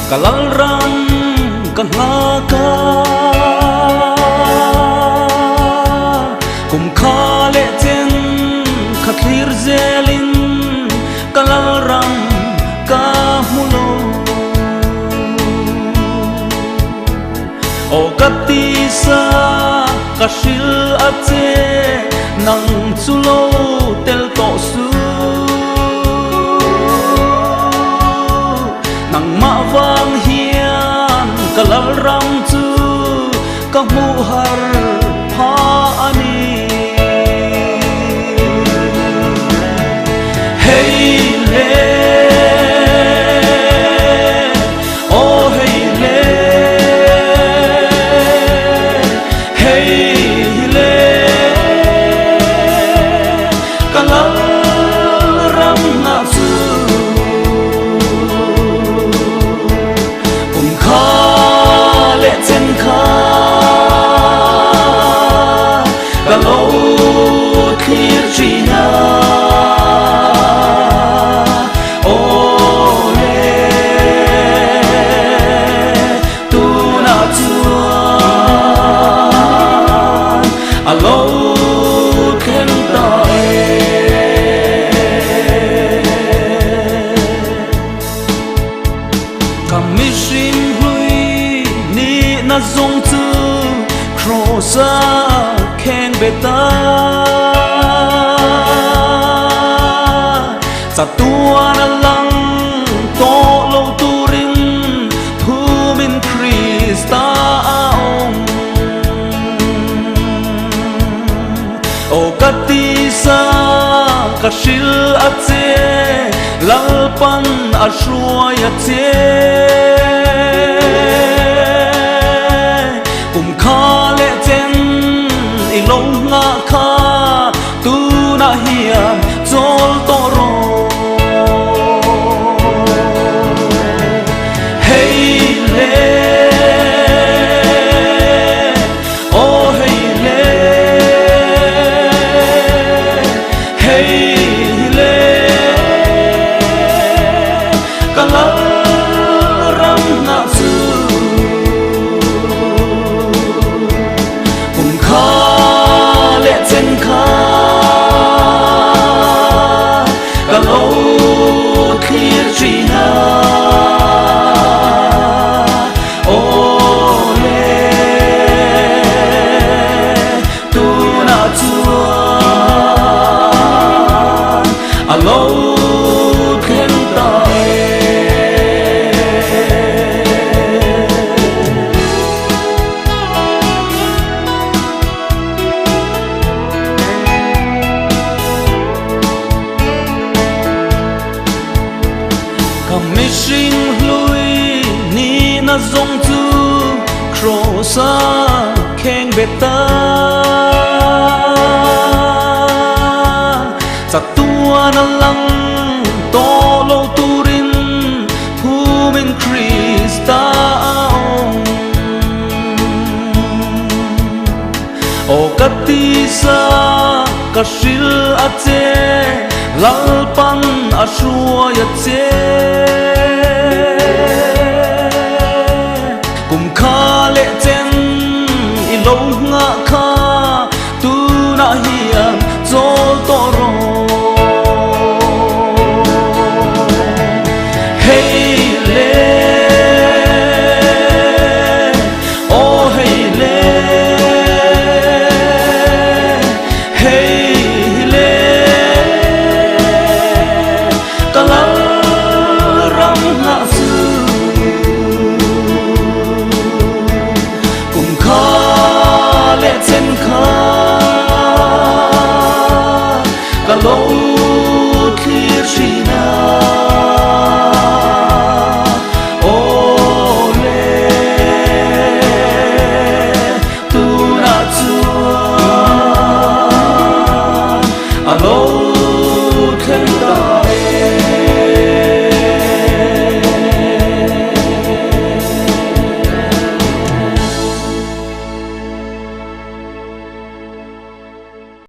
Kalaram kalaka kum khale ten khathir zelin kalaram ka mulo o katisa kashil ate nang chulo tel to su nang mawang hian kalaram chu ka mu har pha ani hey le oh hey le hey le kalaram na chu Galo clear Gina Ole Tu na tuan Alo ken dae Kamishin hui ni na zong tu Crossa khen beta sa tua na lang to lo turin thu min Krista ong o katisa kashil atse lalpan ashruya tse kum khale ten ilong nga kha tu na hiam zol toro hey le oh hey le hey le kalaram na su Galo clear Gina Ole Tu na tuan Alo ken dae Kamishing hlui ni na zong tu Crossa keng beta sa tua na lang to lo turin thu min Krista ong o katisa kashil ate lalpan ashruya tse kum khale ten ilong nga kha tu na hiam zol toro hey